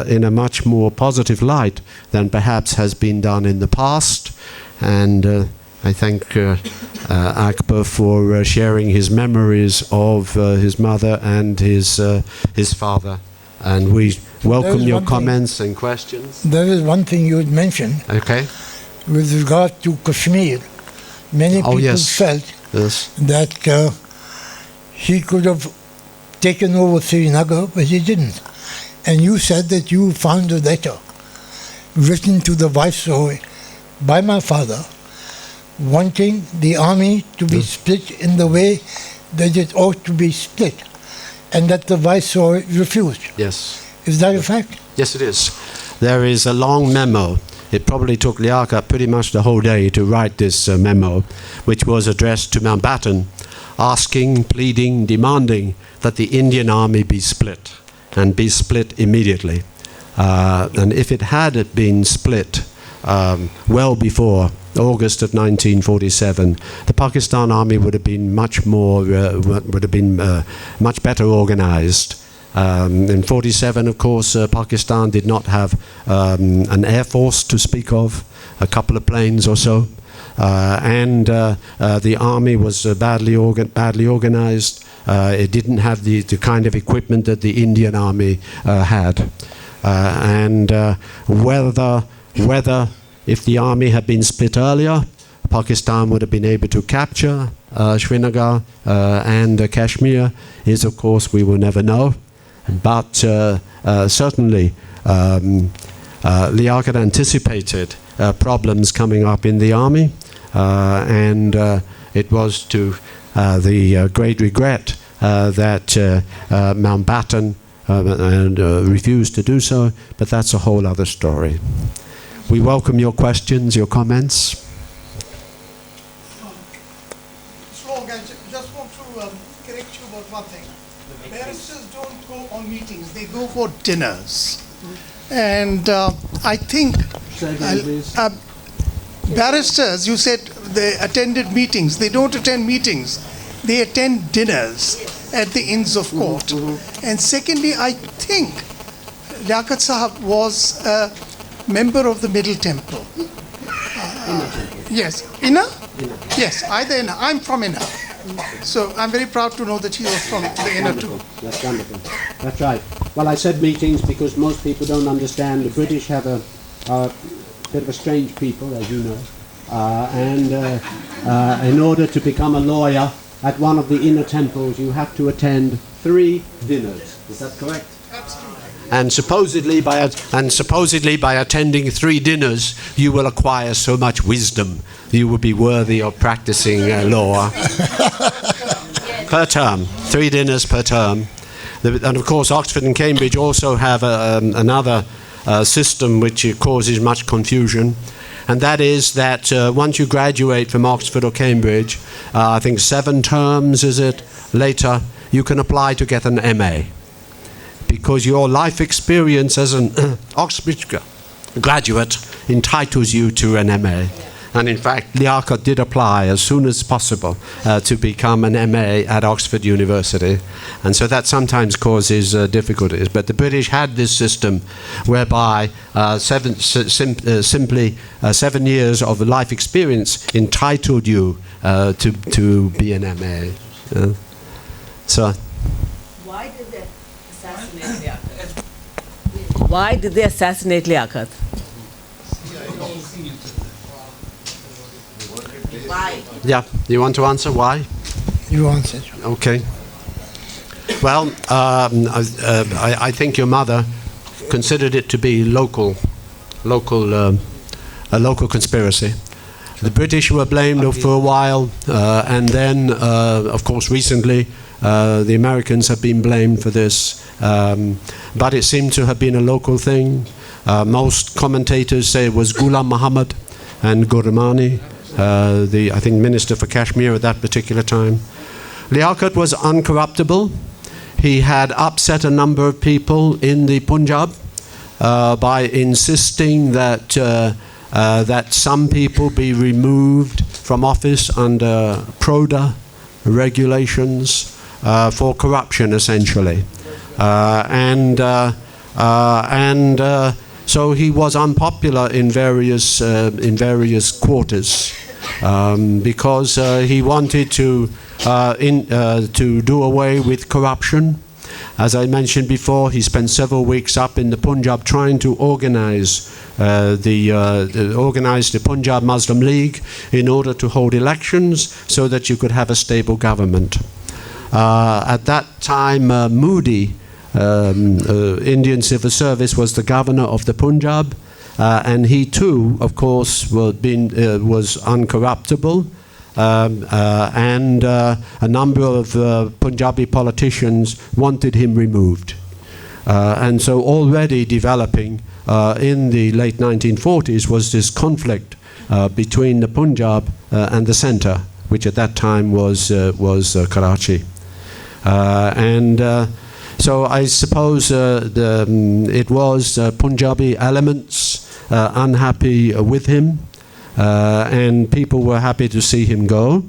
in a much more positive light than perhaps has been done in the past. And I thank Akbar for sharing his memories of his mother and his father. And we welcome your comments and questions. There is one thing you had mentioned. Okay. With regard to Kashmir. Many people felt that he could have taken over Srinagar, but he didn't. And you said that you found a letter written to the Viceroy by my father wanting the army to be split in the way that it ought to be split, and that the Viceroy refused. Yes. Is that a fact? Yes, it is. There is a long memo. It probably took Liaquat pretty much the whole day to write this memo, which was addressed to Mountbatten, asking, pleading, demanding that the Indian army be split, and be split immediately. And if it had been split well before August of 1947, the Pakistan army would have been much better organized. In 47, of course, Pakistan did not have an air force to speak of, a couple of planes or so. And the army was badly organized. It didn't have the kind of equipment that the Indian army had. And whether if the army had been split earlier, Pakistan would have been able to capture Srinagar and Kashmir is, of course, we will never know. But certainly Liaquat anticipated problems coming up in the army, and it was to the great regret that Mountbatten refused to do so, but that's a whole other story. We welcome your questions, your comments. Just want to correct you about one thing. Barristers don't go on meetings, they go for dinners. And I think barristers, you said they attended meetings. They don't attend meetings. They attend dinners at the Inns of Court. And secondly, I think Liaquat Sahab was a member of the Middle Temple. Yes. Inna? Yes, either Inna. I'm from Inna. So I'm very proud to know that he was from the Inna too. That's wonderful. That's right. Well, I said meetings because most people don't understand. The British have a bit of a strange people, as you know. And in order to become a lawyer at one of the inner temples, you have to attend 3 dinners. Is that correct? Absolutely. And supposedly by attending 3 dinners, you will acquire so much wisdom, you will be worthy of practicing law. Per term, 3 dinners per term. And of course, Oxford and Cambridge also have another system which causes much confusion. And that is that once you graduate from Oxford or Cambridge, I think 7 terms, is it, later, you can apply to get an MA. Because your life experience as an Oxford graduate entitles you to an MA. And in fact, Liaquat did apply as soon as possible to become an MA at Oxford University. And so that sometimes causes difficulties. But the British had this system whereby 7 years of life experience entitled you to be an MA. So. Why did they assassinate Liaquat? Why did they assassinate Liaquat? Why? Yeah, you want to answer why? You answer. Okay. Well, I think your mother considered it to be a local conspiracy. The British were blamed for a while, and then, of course, recently, the Americans have been blamed for this. But it seemed to have been a local thing. Most commentators say it was Ghulam Muhammad and Ghormani, I think Minister for Kashmir at that particular time. Liaquat was uncorruptible. He had upset a number of people in the Punjab by insisting that that some people be removed from office under PRODA regulations for corruption, essentially. So he was unpopular in various quarters because he wanted to do away with corruption. As I mentioned before, he spent several weeks up in the Punjab trying to organize the Punjab Muslim League in order to hold elections so that you could have a stable government. At that time, Moody, Indian Civil Service, was the governor of the Punjab, and he too, of course, was uncorruptible. And a number of Punjabi politicians wanted him removed. And so already developing in the late 1940s was this conflict between the Punjab and the centre, which at that time was Karachi. So I suppose it was Punjabi elements unhappy with him. And people were happy to see him go.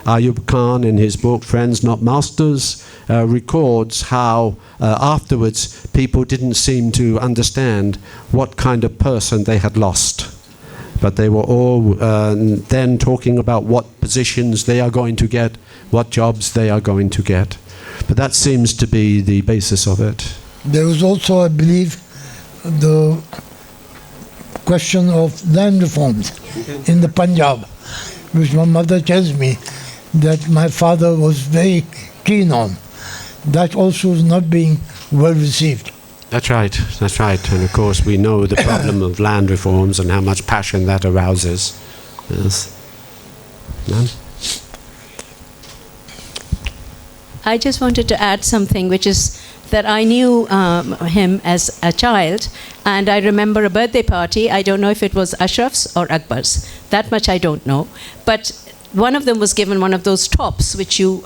Ayub Khan, in his book Friends Not Masters, records how afterwards people didn't seem to understand what kind of person they had lost. But they were all then talking about what positions they are going to get, what jobs they are going to get. But that seems to be the basis of it. There was also, I believe, the question of land reforms in the Punjab, which my mother tells me that my father was very keen on. That also is not being well received. That's right. And of course we know the problem of land reforms and how much passion that arouses. Yes. Ma'am? I just wanted to add something, which is that I knew him as a child, and I remember a birthday party. I don't know if it was Ashraf's or Akbar's. That much I don't know. But one of them was given one of those tops, which you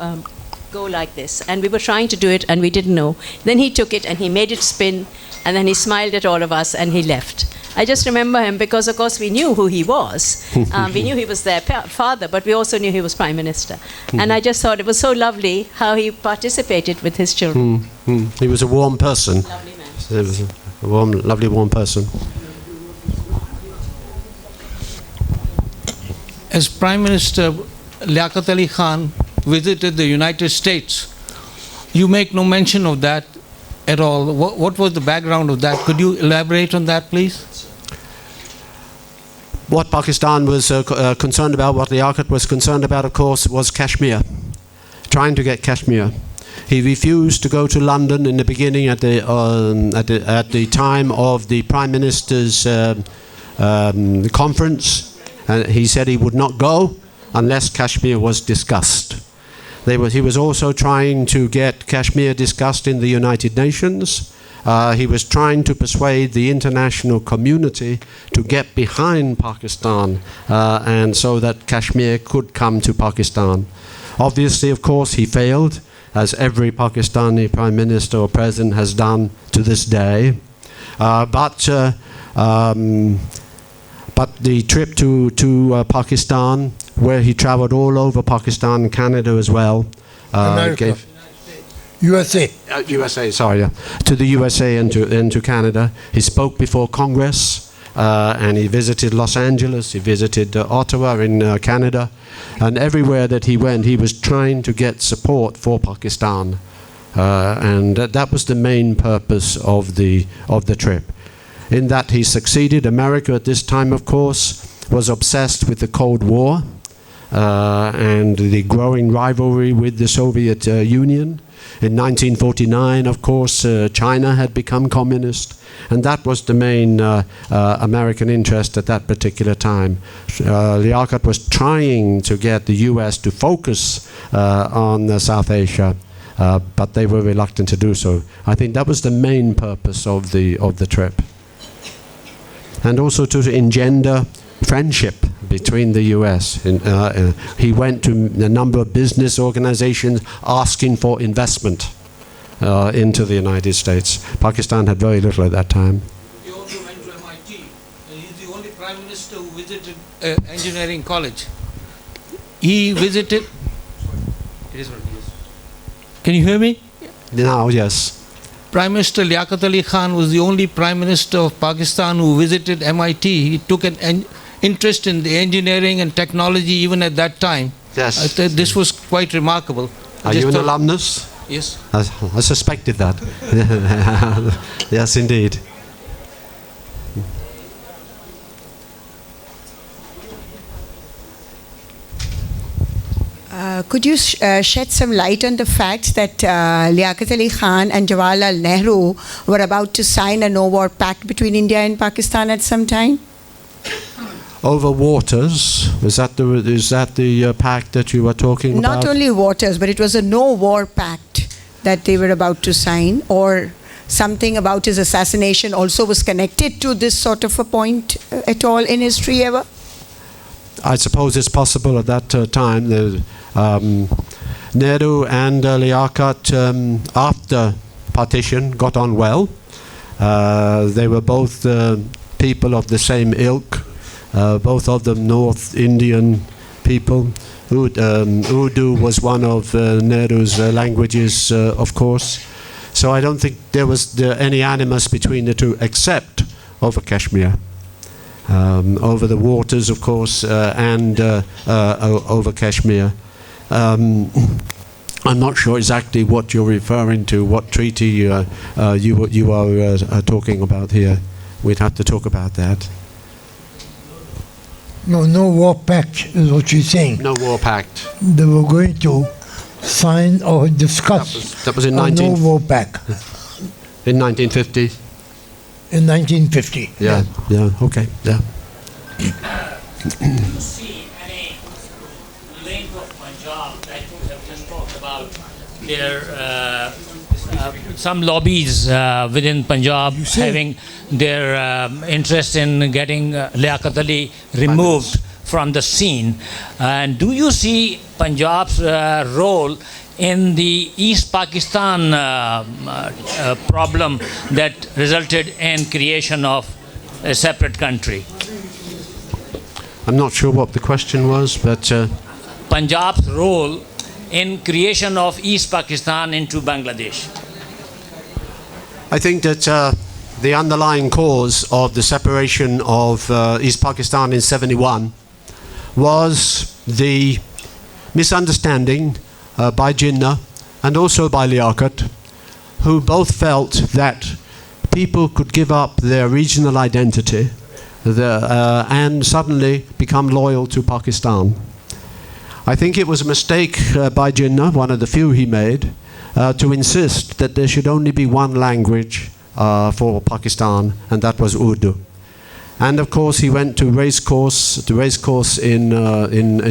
go like this. And we were trying to do it, and we didn't know. Then he took it, and he made it spin, and then he smiled at all of us, and he left. I just remember him because, of course, we knew who he was. We knew he was their father, but we also knew he was Prime Minister. And I just thought it was so lovely how he participated with his children. He was a warm person. Lovely man. He was a warm, lovely, warm person. As Prime Minister, Liaquat Ali Khan visited the United States. You make no mention of that at all. What was the background of that? Could you elaborate on that, please? What Pakistan was concerned about, what Liaquat was concerned about, of course, was Kashmir, trying to get Kashmir. He refused to go to London in the beginning at the time of the Prime Minister's conference. And he said he would not go unless Kashmir was discussed. He was also trying to get Kashmir discussed in the United Nations. He was trying to persuade the international community to get behind Pakistan and so that Kashmir could come to Pakistan. Obviously, of course, he failed, as every Pakistani Prime Minister or President has done to this day. But the trip to Pakistan, where he traveled all over Pakistan and Canada as well, America. USA. USA, sorry, yeah. To the USA and to Canada. He spoke before Congress, and he visited Los Angeles, he visited Ottawa in Canada, and everywhere that he went, he was trying to get support for Pakistan, and that was the main purpose of the trip. In that he succeeded. America at this time, of course, was obsessed with the Cold War and the growing rivalry with the Soviet Union. In 1949, of course, China had become communist, and that was the main American interest at that particular time. Liaquat was trying to get the US to focus on South Asia, but they were reluctant to do so. I think that was the main purpose of the trip. And also to engender friendship between the US. He went to a number of business organizations asking for investment into the United States. Pakistan had very little at that time. He also went to MIT, and he's the only Prime Minister who visited engineering college. He visited... It is what it is. Can you hear me? Now, yes. Prime Minister Liaquat Ali Khan was the only Prime Minister of Pakistan who visited MIT. He took an interest in the engineering and technology even at that time. Yes. I thought this was quite remarkable. Are you an alumnus? Yes. I suspected that. Yes, indeed. Could you shed some light on the fact that Liaquat Ali Khan and Jawaharlal Nehru were about to sign a no-war pact between India and Pakistan at some time? Over waters, is that the pact that you were talking about? Not only waters, but it was a no-war pact that they were about to sign, or something about his assassination also was connected to this sort of a point at all in history ever? I suppose it's possible at that time. Nehru and Liaquat, after partition, got on well. They were both people of the same ilk, both of them North Indian people. Urdu was one of Nehru's languages, of course. So I don't think there was any animus between the two, except over Kashmir. Over the waters, of course, and over Kashmir. I'm not sure exactly what you're referring to, what treaty you are talking about here. We'd have to talk about that. No war pact is what she's saying. No war pact. They were going to sign or discuss that was in a no war pact. In 1950? In 1950. Yeah, okay, yeah. Do you see any link of Punjab, like you have just talked about, there some lobbies within Punjab having their interest in getting Liaquat Ali removed from the scene. And do you see Punjab's role in the East Pakistan problem that resulted in creation of a separate country? I'm not sure what the question was, but... Punjab's role in creation of East Pakistan into Bangladesh. I think that the underlying cause of the separation of East Pakistan in 1971 was the misunderstanding by Jinnah and also by Liaquat, who both felt that people could give up their regional identity and suddenly become loyal to Pakistan. I think it was a mistake by Jinnah, one of the few he made, to insist that there should only be one language for Pakistan, and that was Urdu. And of course, he went to the race course in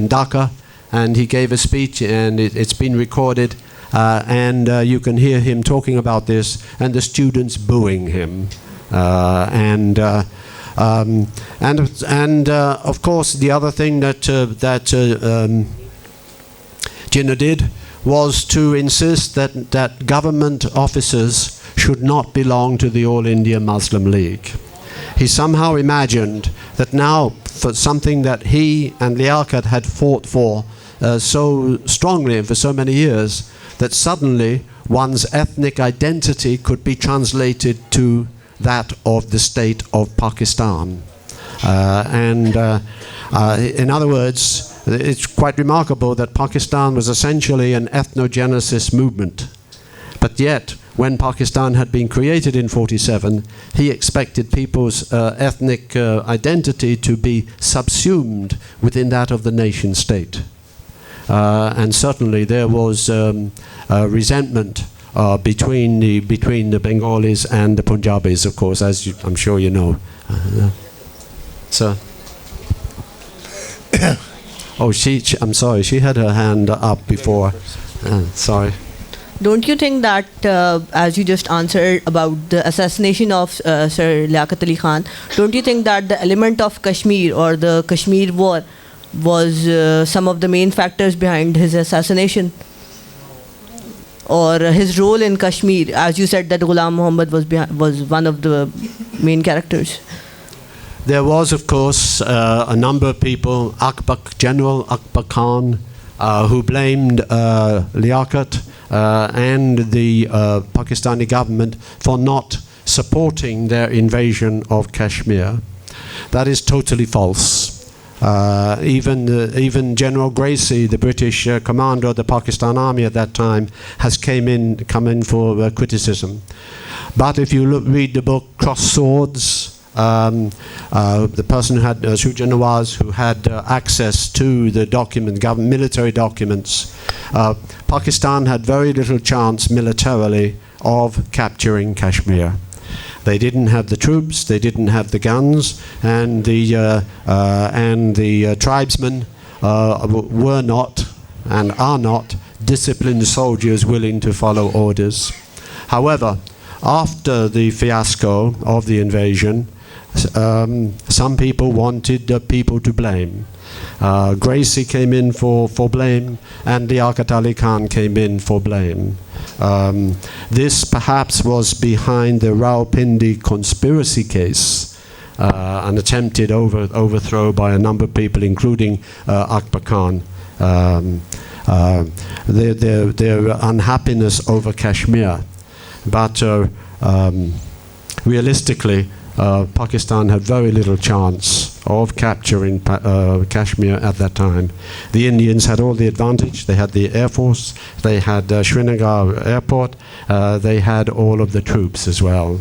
Dhaka, and he gave a speech, and it's been recorded, and you can hear him talking about this, and the students booing him, and of course, the other thing that Jinnah did was to insist that government officers should not belong to the All India Muslim League. He somehow imagined that now, for something that he and Liaquat had fought for so strongly and for so many years, that suddenly one's ethnic identity could be translated to that of the state of Pakistan. In other words, it's quite remarkable that Pakistan was essentially an ethnogenesis movement. But yet, when Pakistan had been created in 1947, he expected people's ethnic identity to be subsumed within that of the nation state. And certainly there was resentment between the Bengalis and the Punjabis, of course, as I'm sure you know. So, oh, I'm sorry, she had her hand up before. Sorry. Don't you think that, as you just answered about the assassination of Sir Liaquat Ali Khan, don't you think that the element of Kashmir or the Kashmir war was some of the main factors behind his assassination? Or his role in Kashmir, as you said that Ghulam Muhammad was one of the main characters? There was, of course, a number of people, General Akbar Khan, who blamed Liaquat and the Pakistani government for not supporting their invasion of Kashmir. That is totally false. Even General Gracie, the British commander of the Pakistan Army at that time, has come in for criticism. But if you read the book Cross Swords, the person who had Shuja Nawaz, who had access to the military documents, Pakistan had very little chance militarily of capturing Kashmir. They didn't have the troops, they didn't have the guns, and the tribesmen were not and are not disciplined soldiers willing to follow orders. However, after the fiasco of the invasion, some people wanted people to blame. Gracie came in for blame, and Liaquat Ali Khan came in for blame. This perhaps was behind the Rawalpindi conspiracy case, an attempted overthrow by a number of people, including Akbar Khan. Their unhappiness over Kashmir. But realistically, Pakistan had very little chance of capturing Kashmir at that time. The Indians had all the advantage. They had the Air Force, they had Srinagar Airport, they had all of the troops as well.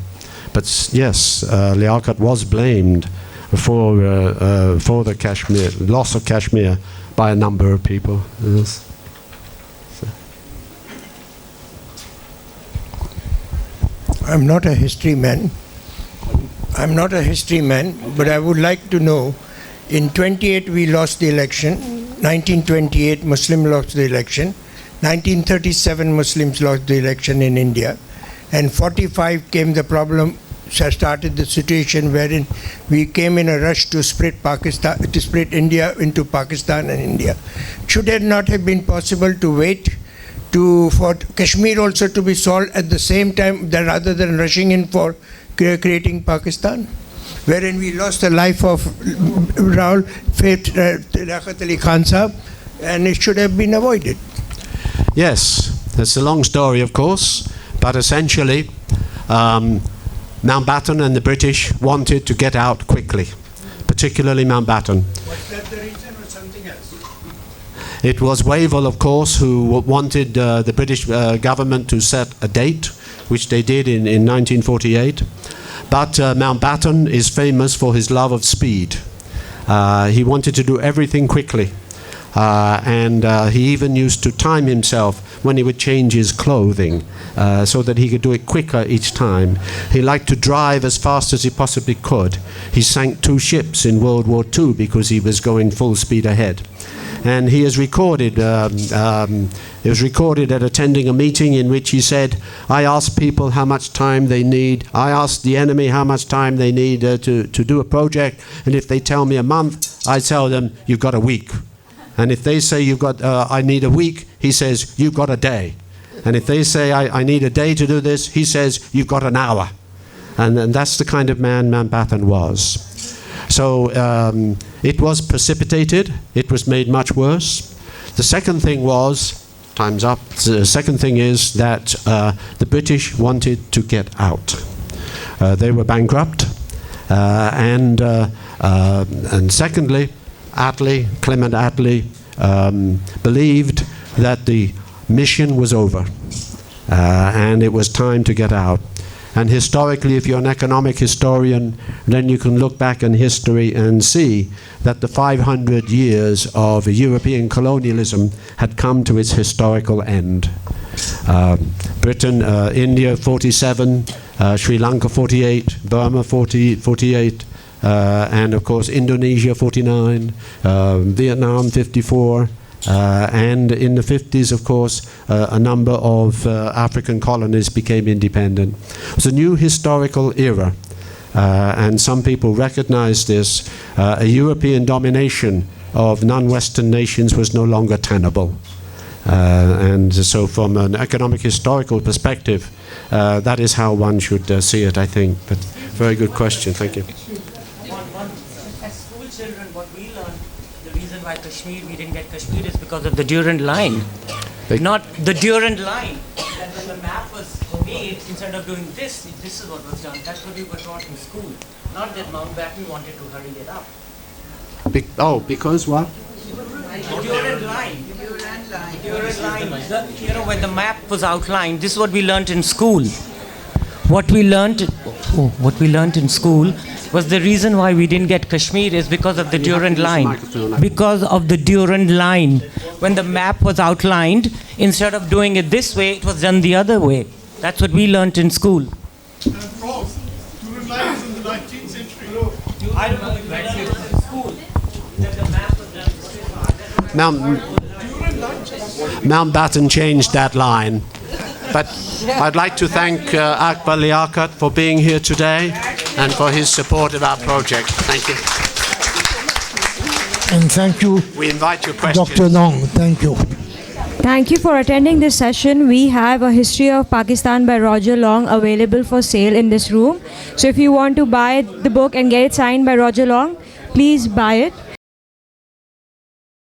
But yes, Liaquat was blamed for the loss of Kashmir by a number of people. Yes. I'm not a history man. But I would like to know, in 28 we lost the election, 1928 Muslim lost the election, 1937 Muslims lost the election in India, and 45 came the problem, started the situation wherein we came in a rush to split India into Pakistan and India. Should it not have been possible to wait for Kashmir also to be solved at the same time, rather than rushing in for creating Pakistan, wherein we lost the life of Liaquat Ali Khan Sahab, and it should have been avoided? Yes, it's a long story, of course, but essentially Mountbatten and the British wanted to get out quickly, particularly Mountbatten. Was that the reason or something else? It was Wavell, of course, who wanted the British government to set a date, which they did in 1948. But Mountbatten is famous for his love of speed. He wanted to do everything quickly. and he even used to time himself when he would change his clothing so that he could do it quicker each time. He liked to drive as fast as he possibly could. He sank 2 ships in World War II because he was going full speed ahead. And he is recorded. It was recorded at attending a meeting in which he said, "I ask people how much time they need. I ask the enemy how much time they need to do a project, and if they tell me a month, I tell them you've got a week. And if they say you've got, I need a week, he says you've got a day. And if they say I need a day to do this, he says you've got an hour." And that's the kind of man Mountbatten was. So it was precipitated. It was made much worse. The second thing was, time's up, the second thing is that the British wanted to get out. They were bankrupt. And secondly, Clement Attlee, believed that the mission was over and it was time to get out. And historically, if you're an economic historian, then you can look back in history and see that the 500 years of European colonialism had come to its historical end. Britain, India 47, Sri Lanka 48, Burma 48, and of course Indonesia 49, Vietnam 54, and in the 50s, of course, a number of African colonies became independent. It was a new historical era, and some people recognize this. A European domination of non-Western nations was no longer tenable. And so from an economic historical perspective, that is how one should see it, I think. But very good question, thank you. As school children, what we learned, the reason why Kashmir, we didn't get Kashmir is because of the Durand Line. Not the Durand Line. That when the map was made, instead of doing this, this is what was done. That's what we were taught in school. Not that Mountbatten wanted to hurry it up. Because what? The Durand Line. Durand Line. When the map was outlined, this is what we learnt in school. What we learnt in school was the reason why we didn't get Kashmir is because of the Durand Line. Because of the Durand Line. When the map was outlined, instead of doing it this way, it was done the other way. That's what we learnt in school. Durand Line was in the 19th century. I don't know if you learned it in school. That the map was done this way. Mountbatten changed that line. But I'd like to thank Akbar Liaquat for being here today and for his support of our project. Thank you. And thank you, We invite your questions. Dr. Long. Thank you. Thank you for attending this session. We have a history of Pakistan by Roger Long available for sale in this room. So if you want to buy the book and get it signed by Roger Long, please buy it.